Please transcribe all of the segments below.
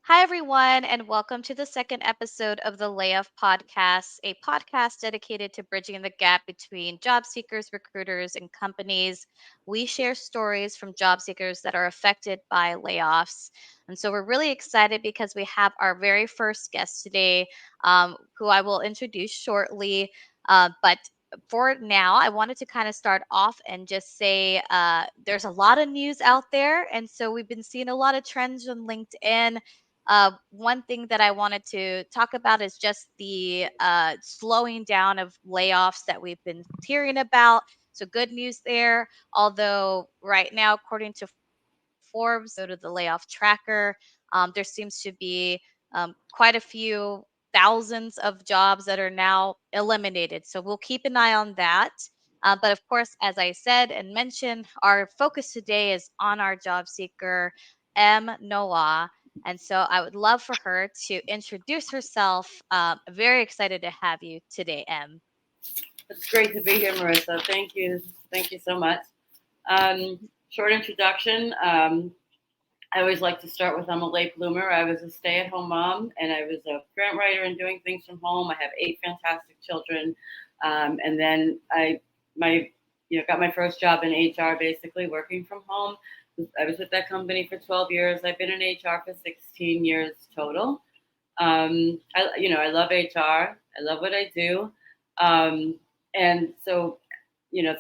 Hi, everyone, and welcome to the second episode of the Layoff Podcast, a podcast dedicated to bridging the gap between job seekers, recruiters, and companies. We share stories from job seekers that are affected by layoffs. And so we're really excited because we have our very first guest today, who I will introduce shortly. But for now, I wanted to kind of start off and just say there's a lot of news out there. And so we've been seeing a lot of trends on LinkedIn. One thing that I wanted to talk about is just the slowing down of layoffs that we've been hearing about. So, good news there. Although, right now, according to Forbes, go to the layoff tracker, there seems to be quite a few thousands of jobs that are now eliminated. So, we'll keep an eye on that. But of course, as I said and mentioned, our focus today is on our job seeker, M. Noah. And so I would love for her to introduce herself. Very excited to have you today, M. It's great to be here, Marissa. Thank you. Thank you so much. Um, Short introduction. I always like to start with I'm a late bloomer. I was a stay at home mom and I was a grant writer and doing things from home. I have 8 fantastic children. And then my, got my first job in HR, basically working from home. I was with that company for 12 years. I've been in HR for 16 years total. I love HR. I love what I do. Um, and so,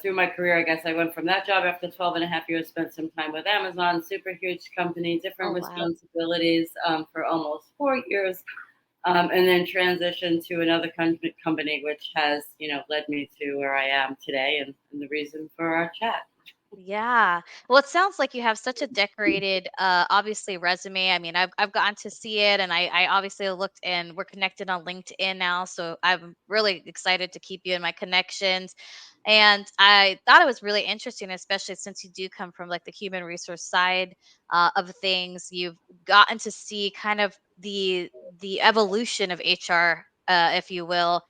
through my career, I guess I went from that job after 12 and a half years, spent some time with Amazon, super huge company, different Oh, wow. responsibilities for almost 4 years, and then transitioned to another company, which has, led me to where I am today and the reason for our chat. Yeah. Well, it sounds like you have such a decorated, obviously resume. I mean, I've gotten to see it, and I obviously looked, and we're connected on LinkedIn now, so I'm really excited to keep you in my connections. And I thought it was really interesting, especially since you do come from like the human resource side of things. You've gotten to see kind of the evolution of HR, if you will,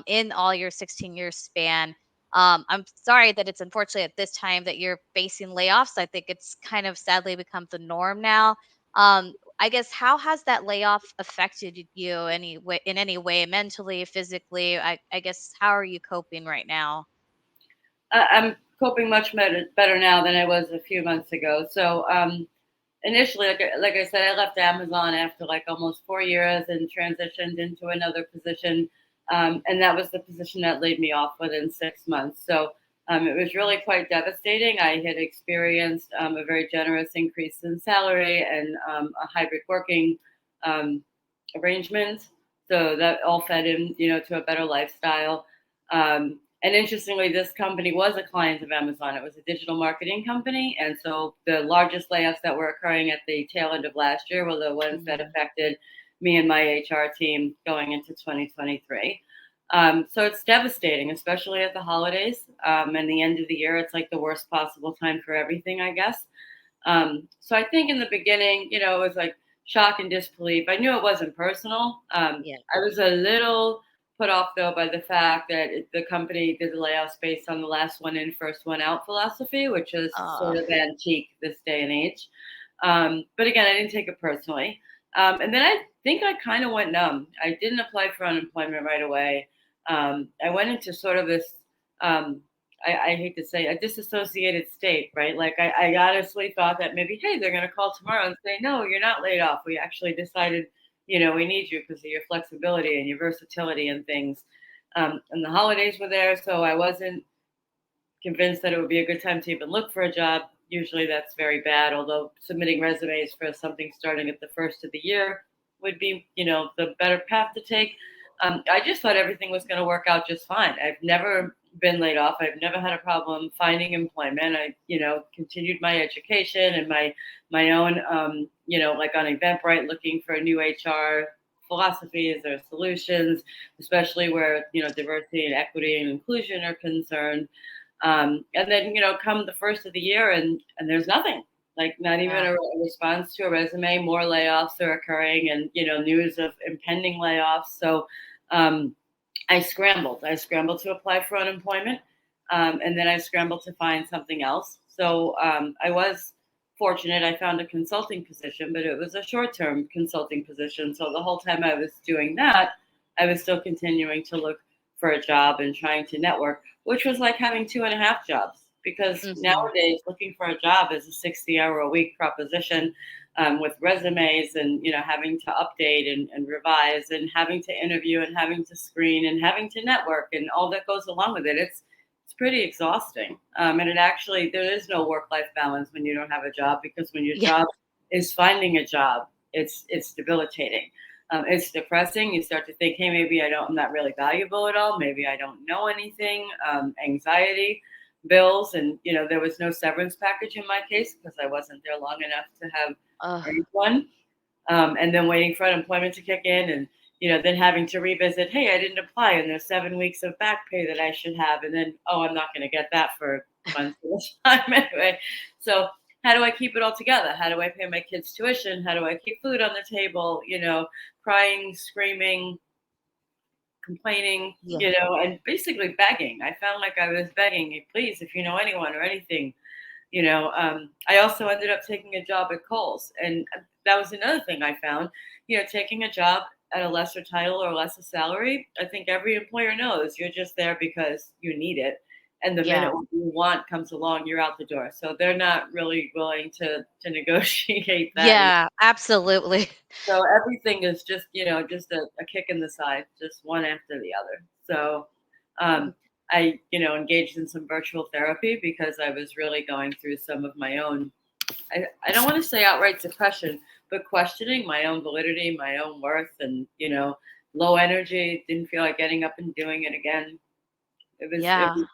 in all your 16 year span. I'm sorry that it's unfortunately at this time that you're facing layoffs. I think it's kind of sadly become the norm now. I guess how has that layoff affected you any way, in any way, mentally, physically? I guess how are you coping right now? I'm coping much better now than I was a few months ago. So, initially, like I said, I left Amazon after like almost 4 years and transitioned into another position, and that was the position that laid me off within 6 months. So it was really quite devastating. I had experienced a very generous increase in salary and a hybrid working um, arrangement, so that all fed in, to a better lifestyle. And interestingly, this company was a client of Amazon. It was a digital marketing company. And so the largest layoffs that were occurring at the tail end of last year were the ones that Mhm. affected me and my HR team going into 2023. So it's devastating, especially at the holidays and the end of the year. It's like the worst possible time for everything, I guess. So I think in the beginning, it was like shock and disbelief. I knew it wasn't personal. Yeah. I was a little put off though by the fact that the company did the layoffs based on the last one in, first one out philosophy, which is Uh, sort of antique this day and age. But again, I didn't take it personally. And then I think I kind of went numb. I didn't apply for unemployment right away. I went into sort of this um, I hate to say a disassociated state, right? Like I honestly thought that maybe, hey, they're going to call tomorrow and say, no, you're not laid off. We actually decided, we need you because of your flexibility and your versatility and things. And the holidays were there, so I wasn't convinced that it would be a good time to even look for a job. Usually that's very bad, although submitting resumes for something starting at the first of the year would be, the better path to take. I just thought everything was going to work out just fine. I've never been laid off. I've never had a problem finding employment. I, continued my education and my own, like on Eventbrite, looking for new HR philosophies or solutions, especially where diversity and equity and inclusion are concerned. And then, come the first of the year and there's nothing, like not even yeah. a response to a resume. More layoffs are occurring and, news of impending layoffs. So um, I scrambled. I scrambled to apply for unemployment. And then I scrambled to find something else. So I was fortunate. I found a consulting position, but it was a short term consulting position. So the whole time I was doing that, I was still continuing to look for a job and trying to network, which was like having two and a half jobs. Because Hmm. nowadays, looking for a job is a 60-hour a week proposition, with resumes and having to update and revise and having to interview and having to screen and having to network and all that goes along with it. It's pretty exhausting. And it actually, there is no work life balance when you don't have a job, because when your Yeah. job is finding a job, it's debilitating. It's depressing. You start to think, hey, maybe I'm not really valuable at all. Maybe I don't know anything. Anxiety, bills, and there was no severance package in my case because I wasn't there long enough to have Ugh. earned one. And then waiting for unemployment to kick in, and then having to revisit, hey, I didn't apply and there's 7 weeks of back pay that I should have, and then, oh, I'm not going to get that for months at a time anyway. So how do I keep it all together? How do I pay my kids tuition? How do I keep food on the table? Crying, screaming, complaining, Yeah. and basically begging. I found like I was begging, please, if you know anyone or anything. I also ended up taking a job at Kohl's, and that was another thing I found. Taking a job at a lesser title or lesser salary, I think every employer knows you're just there because you need it, and the Yeah. minute what you want comes along, you're out the door. So they're not really willing to negotiate that. Yeah, absolutely. So everything is just a kick in the side, just one after the other. So I, engaged in some virtual therapy because I was really going through some of my own, I don't want to say outright depression, but questioning my own validity, my own worth, and, low energy, didn't feel like getting up and doing it again. It Yeah. was,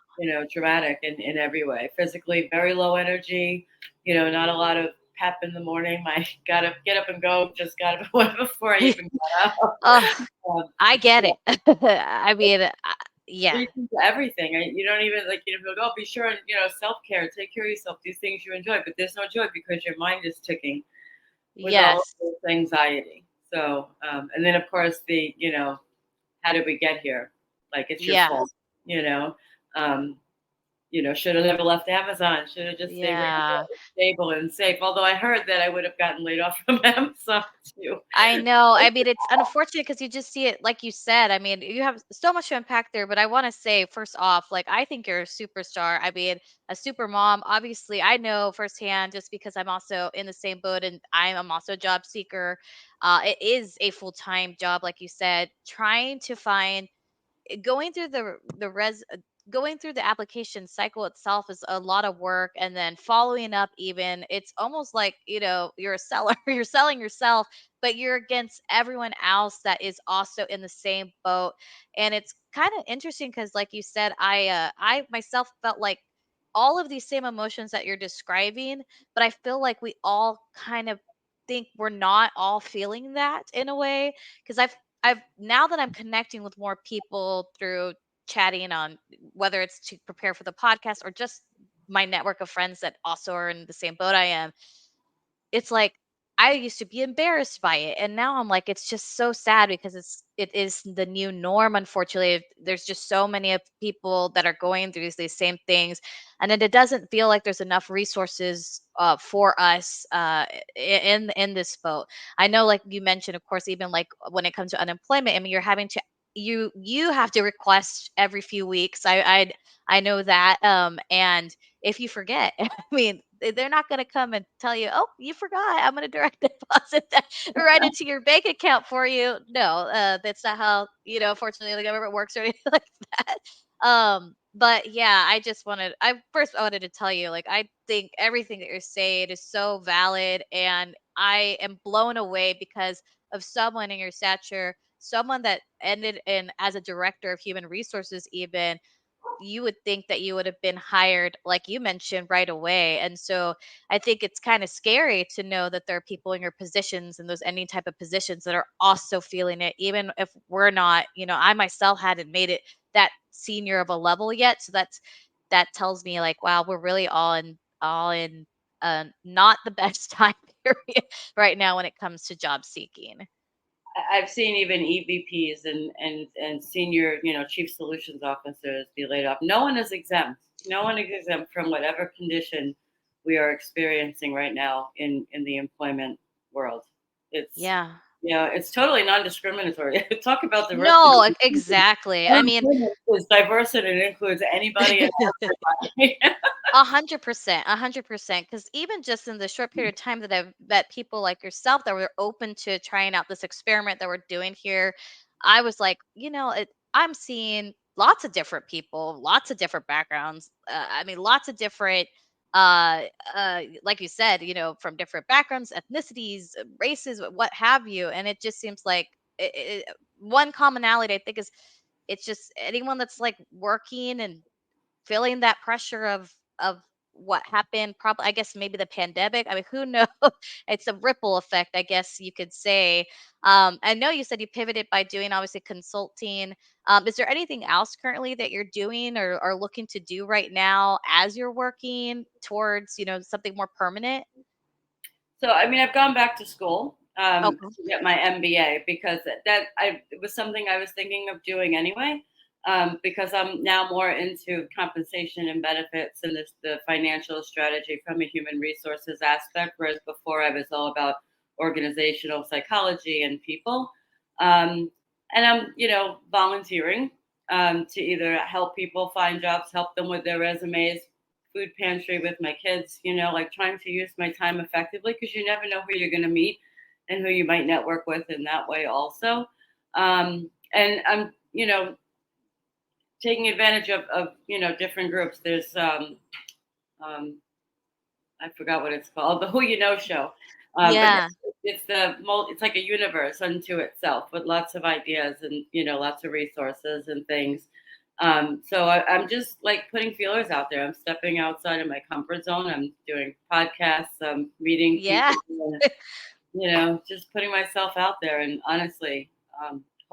traumatic in every way. Physically, very low energy, not a lot of pep in the morning. My gotta get up and go, just got up before I even got up. Oh, I get Yeah, it. I mean, yeah. reads into everything. You don't even like, like, oh, be sure and, self care, take care of yourself, do things you enjoy. But there's no joy because your mind is ticking with all of Yes. this anxiety. So, and then of course how did we get here? Like, it's your fault, Yes. you know. Um, should have never left Amazon. Should have just stayed right there, Yeah. stable and safe. Although I heard that I would have gotten laid off from Amazon too. I know. I mean, it's unfortunate because you just see it, like you said. I mean, you have so much to unpack there. But I want to say, first off, like, I think you're a superstar. I mean, a super mom. Obviously, I know firsthand just because I'm also in the same boat and I'm also a job seeker. It is a full time job, like you said, trying to find going through going through the application cycle itself is a lot of work, and then following up, even it's almost like you're a seller. You're selling yourself, but you're against everyone else that is also in the same boat. And it's kind of interesting because, like you said, I myself felt like all of these same emotions that you're describing, but I feel like we all kind of think we're not all feeling that in a way, because I've now that I'm connecting with more people through chatting on, whether it's to prepare for the podcast or just my network of friends that also are in the same boat I am, it's like I used to be embarrassed by it, and now I'm like, it's just so sad because it is the new norm. Unfortunately, there's just so many of people that are going through these same things, and then it doesn't feel like there's enough resources for us in this boat. I know, like you mentioned, of course, even like when it comes to unemployment, I mean, you're having to you have to request every few weeks. I know that, and if you forget, I mean, they're not going to come and tell you, "Oh, you forgot. I'm going to direct deposit that right into your bank account for you." No, that's not how, fortunately, the government works or anything like that. But yeah, I wanted to tell you, like, I think everything that you're saying is so valid, and I am blown away because of someone in your stature, someone that ended in as a director of human resources, even you would think that you would have been hired, like you mentioned, right away. And so I think it's kind of scary to know that there are people in your positions and those any type of positions that are also feeling it, even if we're not, I myself hadn't made it that senior of a level yet. So that tells me, like, wow, we're really all in not the best time period right now when it comes to job seeking. I've seen even EVPs and senior, chief solutions officers be laid off. No one is exempt. No one is exempt from whatever condition we are experiencing right now in the employment world. It's Yeah. it's totally non-discriminatory. Talk about diversity. No, exactly. I mean, Unemployment is diverse and it includes anybody and everybody. 100%, 100%. Because even just in the short period of time that I've met people like yourself that were open to trying out this experiment that we're doing here, I was like, I'm seeing lots of different people, lots of different backgrounds. I mean, lots of different, uh, like you said, from different backgrounds, ethnicities, races, what have you. And it just seems like one commonality, I think, is it's just anyone that's like working and feeling that pressure of what happened, probably, I guess, maybe the pandemic. I mean, who knows? It's a ripple effect, I guess you could say. I know you said you pivoted by doing obviously consulting. Is there anything else currently that you're doing or are looking to do right now as you're working towards something more permanent? So, I mean, I've gone back to school Okay. to get my MBA because it was something I was thinking of doing anyway. Because I'm now more into compensation and benefits and the financial strategy from a human resources aspect, whereas before I was all about organizational psychology and people. Um, and I'm, volunteering to either help people find jobs, help them with their resumes, food pantry with my kids, like trying to use my time effectively because you never know who you're going to meet and who you might network with in that way also. And I'm, taking advantage of different groups. There's um, I forgot what it's called, the Who You Know show. But Yeah. it's like a universe unto itself with lots of ideas and lots of resources and things. So I'm just like putting feelers out there. I'm stepping outside of my comfort zone. I'm doing podcasts. I'm meeting Yeah. people, and, just putting myself out there and honestly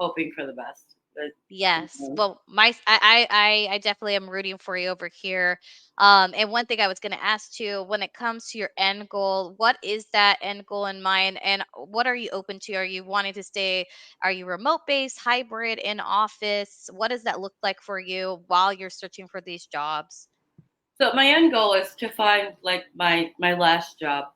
hoping for the best. But, you Yes. know, Well, I definitely am rooting for you over here. And one thing I was going to ask too, when it comes to your end goal, what is that end goal in mind, and what are you open to? Are you wanting to stay? Are you remote based, hybrid, in office? What does that look like for you while you're searching for these jobs? So my end goal is to find like my last job.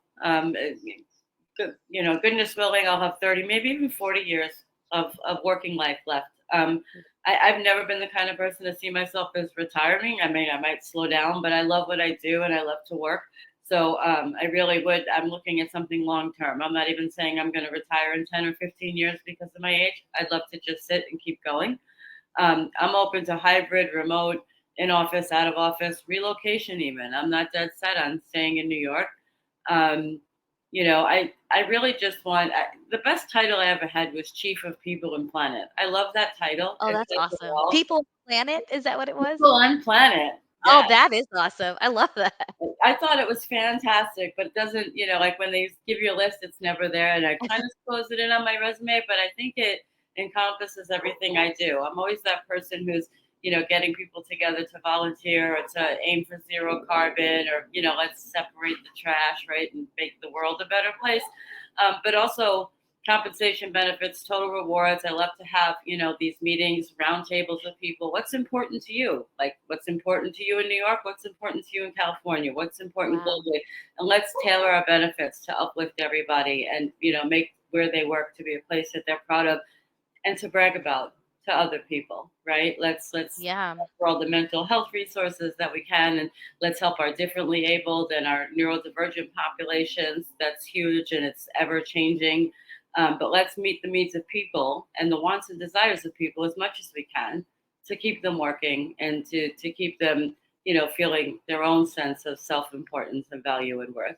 Goodness willing, I'll have 30, maybe even 40 years of working life left. I've never been the kind of person to see myself as retiring. I mean, I might slow down, but I love what I do and I love to work. So I really would. I'm looking at something long term. I'm not even saying I'm going to retire in 10 or 15 years because of my age. I'd love to just sit and keep going. I'm open to hybrid, remote, in office, out of office, relocation. Even I'm not dead set on staying in New York. Um, I really just want the best title I ever had was Chief of People and Planet. I love that title. Oh, It that's says it awesome. all. People Planet, is that what it was? People on Planet. Oh, Yeah. that is awesome. I love that. I thought it was fantastic, but it doesn't, like when they give you a list, it's never there. And I kind of close it in on my resume, but I think it encompasses everything I do. I'm always that person who's, getting people together to volunteer or to aim for zero carbon or, let's separate the trash, right, and make the world a better place. But also, compensation benefits, total rewards. I love to have, these meetings, roundtables with people. What's important to you? Like what's important to you in New York? What's important to you in California? What's important Wow. globally? And let's tailor our benefits to uplift everybody and, make where they work to be a place that they're proud of and to brag about to other people, right? Let's Yeah. offer all the mental health resources that we can, and let's help our differently abled and our neurodivergent populations. That's huge and it's ever changing. But let's meet the needs of people and the wants and desires of people as much as we can to keep them working and to keep them, feeling their own sense of self importance and value and worth.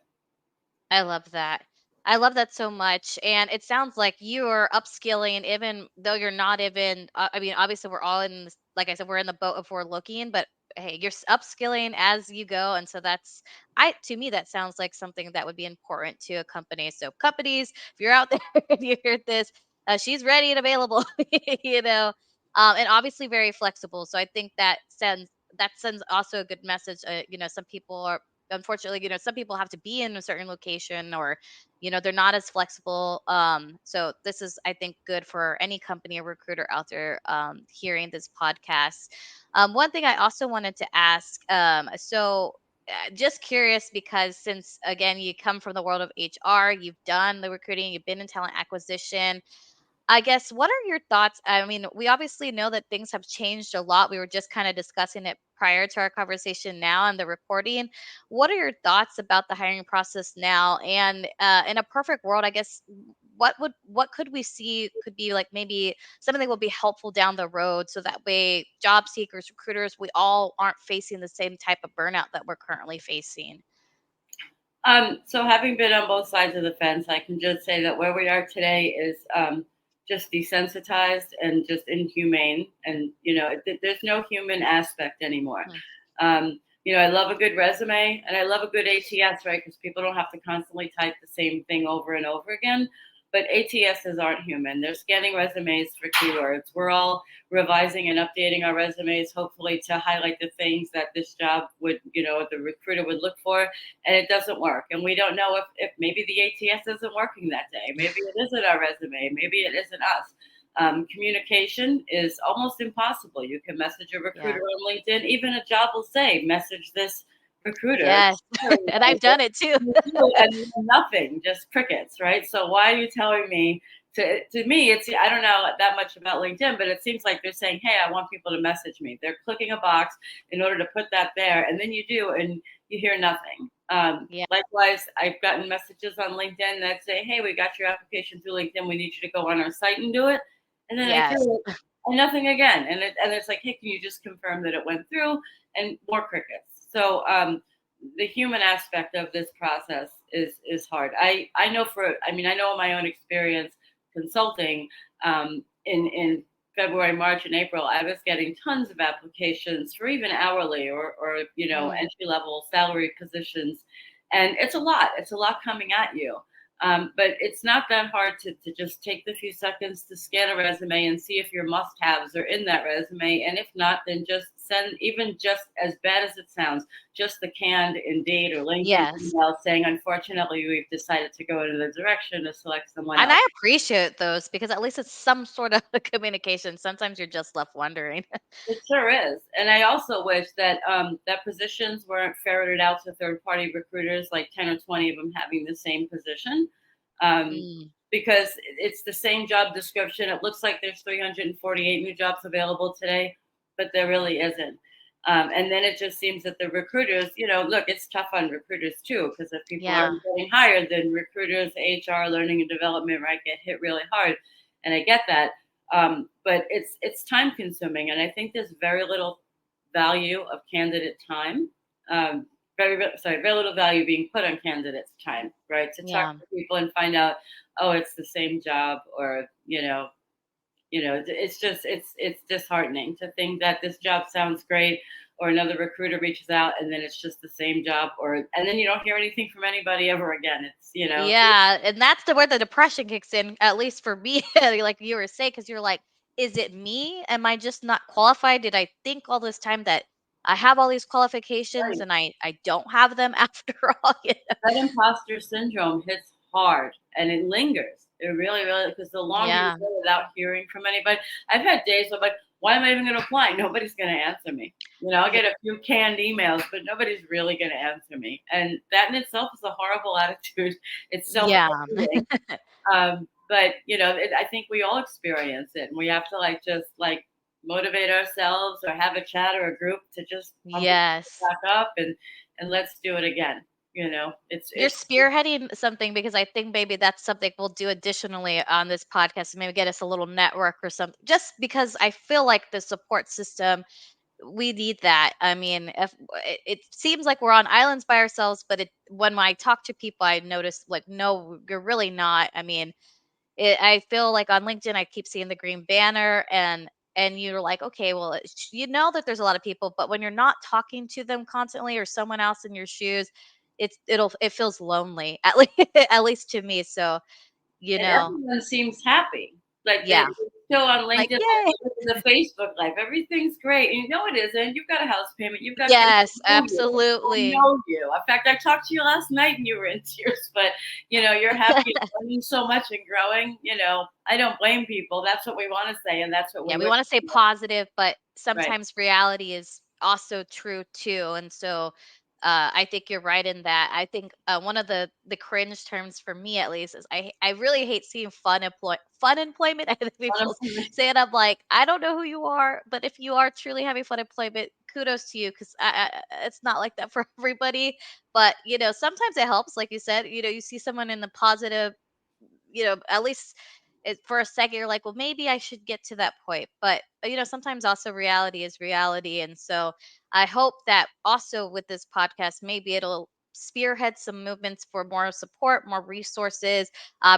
I love that. I love that so much. And it sounds like you're upskilling, even though you're not even, I mean, obviously, we're all in this, like I said, we're in the boat of we're looking, but hey, you're upskilling as you go. And so to me, that sounds like something that would be important to a company. So, companies, if you're out there and you hear this, she's ready and available, you know, and obviously very flexible. So, I think that sends also a good message. Some people are unfortunately, some people have to be in a certain location or, they're not as flexible. So this is, I think, good for any company or recruiter out there hearing this podcast. One thing I also wanted to ask, so just curious because since again you come from the world of HR, you've done the recruiting, you've been in talent acquisition. I guess what are your thoughts? I mean, we obviously know that things have changed a lot. We were just kind of discussing it prior to our conversation now and the recording. What are your thoughts about the hiring process now? And in a perfect world, I guess what could we see could be like maybe something that will be helpful down the road so that way job seekers, recruiters, we all aren't facing the same type of burnout that we're currently facing. So having been on both sides of the fence, I can just say that where we are today is just desensitized and just inhumane, and there's no human aspect anymore. Mhm. I love a good resume and I love a good ATS, right? Because people don't have to constantly type the same thing over and over again. But ATSs aren't human. They're scanning resumes for keywords. We're all revising and updating our resumes, hopefully to highlight the things that this job would, the recruiter would look for, and it doesn't work. And we don't know if maybe the ATS isn't working that day. Maybe it isn't our resume. Maybe it isn't us. Communication is almost impossible. You can message a recruiter Yeah. on LinkedIn. Even a job will say, message this recruiter. Yes. And I've done it too. You do, and nothing, just crickets, right? So why are you telling me to me, it's I don't know that much about LinkedIn, but it seems like they're saying, hey, I want people to message me. They're clicking a box in order to put that there, and then you do, and you hear nothing. Yeah. Likewise, I've gotten messages on LinkedIn that say, hey, we got your application through LinkedIn. We need you to go on our site and do it. And then I Yes. do it, and nothing again. And it's like, hey, can you just confirm that it went through? And more crickets. So the human aspect of this process is hard. I know I know in my own experience consulting, in February, March, and April, I was getting tons of applications for even hourly or Mm. entry level salary positions, and it's a lot. It's a lot coming at you. But it's not that hard to just take the few seconds to scan a resume and see if your must haves are in that resume. And if not, then just send, even just as bad as it sounds, just the canned Indeed or LinkedIn Yes. email saying, unfortunately, we've decided to go in the direction to select someone And else. I appreciate those because at least it's some sort of communication. Sometimes you're just left wondering. It sure is. And I also wish that that positions weren't ferreted out to third party recruiters, like 10 or 20 of them having the same position. Um, Mm. because it's the same job description. It looks like there's 348 new jobs available today, but there really isn't. And then it just seems that the recruiters, look, it's tough on recruiters too, because if people Yeah. aren't getting hired, then recruiters, HR, learning and development, right, get hit really hard. And I get that. But it's time consuming, and I think there's very little value of candidate time. Very little value being put on candidates' time, right? To talk Yeah. to people and find out, oh, it's the same job, or it's just it's disheartening to think that this job sounds great, or another recruiter reaches out and then it's just the same job, or and then you don't hear anything from anybody ever again. It's. Yeah, and that's the where the depression kicks in, at least for me, like you were saying, because you're like, is it me? Am I just not qualified? Did I think all this time that I have all these qualifications Right. and I don't have them after all? That imposter syndrome hits hard and it lingers. It really, really, because the longer you Yeah. go without hearing from anybody, I've had days where I'm like, why am I even going to apply? Nobody's going to answer me. I'll Yeah. get a few canned emails, but nobody's really going to answer me. And that in itself is a horrible attitude. It's self Yeah. defeating. But I think we all experience it, and we have to just motivate ourselves or have a chat or a group to just pump it Yes. back up and let's do it again. You're It's spearheading something because I think maybe that's something we'll do additionally on this podcast, maybe get us a little network or something. Just because I feel like the support system, we need that. I mean, if it seems like we're on islands by ourselves, but when I talk to people, I notice like, no, you're really not. I mean, I feel like on LinkedIn, I keep seeing the green banner and you're like, okay, well, you know that there's a lot of people, but when you're not talking to them constantly or someone else in your shoes, it feels lonely at least at least to me. So, you and know, everyone seems happy. Like yeah. they show on Like, LinkedIn, yay. the Facebook life, everything's great. And it isn't. You've got a house payment, you've got bills, Yes, I know you. I absolutely. know you. In fact, I talked to you last night and you were in tears, but you're happy and learning so much and growing. I don't blame people. That's what we want to say, and that's what we Yeah, we wish want to say for. positive, but Right. sometimes reality is also true too. And so, I think you're right in that. I think one of the cringe terms for me, at least, is I really hate seeing fun employment. I think people Honestly, say it. I'm like, I don't know who you are, but if you are truly having fun employment, kudos to you, because it's not like that for everybody. But sometimes it helps, like you said. You see someone in the positive, at least for a second you're like, well, maybe I should get to that point. But sometimes also reality is reality. And so I hope that also with this podcast, maybe it'll spearhead some movements for more support, more resources.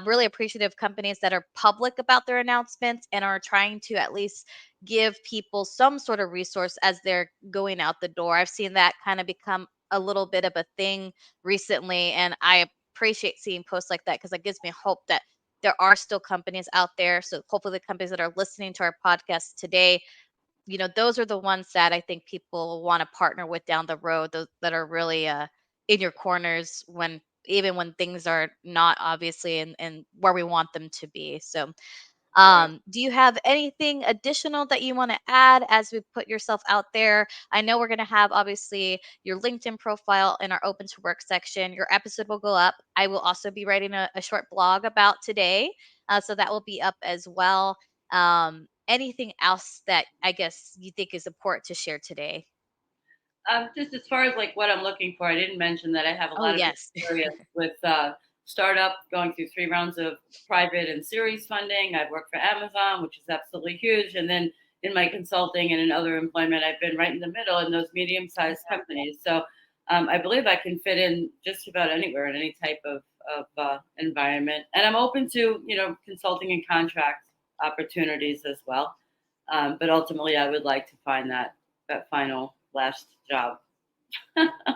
Really appreciative companies that are public about their announcements and are trying to at least give people some sort of resource as they're going out the door. I've seen that kind of become a little bit of a thing recently, and I appreciate seeing posts like that because that gives me hope that there are still companies out there. So hopefully the companies that are listening to our podcast today, those are the ones that I think people want to partner with down the road, those that are really in your corners when even when things are not obviously in where we want them to be. So right. do you have anything additional that you want to add as we put yourself out there? I know we're going to have obviously your LinkedIn profile in our open to work section. Your episode will go up. I will also be writing a short blog about today. So that will be up as well. Anything else that I guess you think is important to share today? Just as far as like what I'm looking for, I didn't mention that I have a Oh, lot of yes. experience with startup, going through 3 rounds of private and series funding. I've worked for Amazon, which is absolutely huge, and then in my consulting and in other employment, I've been right in the middle in those medium-sized companies. So I believe I can fit in just about anywhere in any type of environment, and I'm open to consulting and contract opportunities as well. But ultimately, I would like to find that final last job.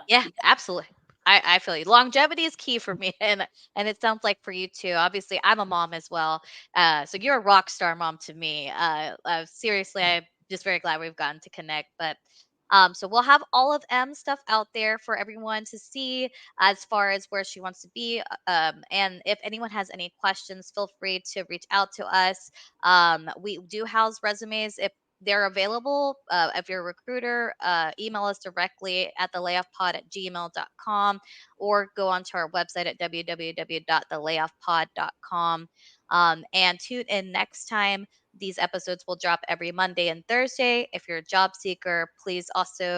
Yeah, absolutely. I feel you. Longevity is key for me, and it sounds like for you too. Obviously, I'm a mom as well. So you're a rock star mom to me. Seriously, I'm just very glad we've gotten to connect. But so we'll have all of M stuff out there for everyone to see as far as where she wants to be. And if anyone has any questions, feel free to reach out to us. We do house resumes if they're available. If you're a recruiter, email us directly at thelayoffpod@gmail.com or go onto our website at www.thelayoffpod.com. And tune in next time. These episodes will drop every Monday and Thursday. If you're a job seeker, please also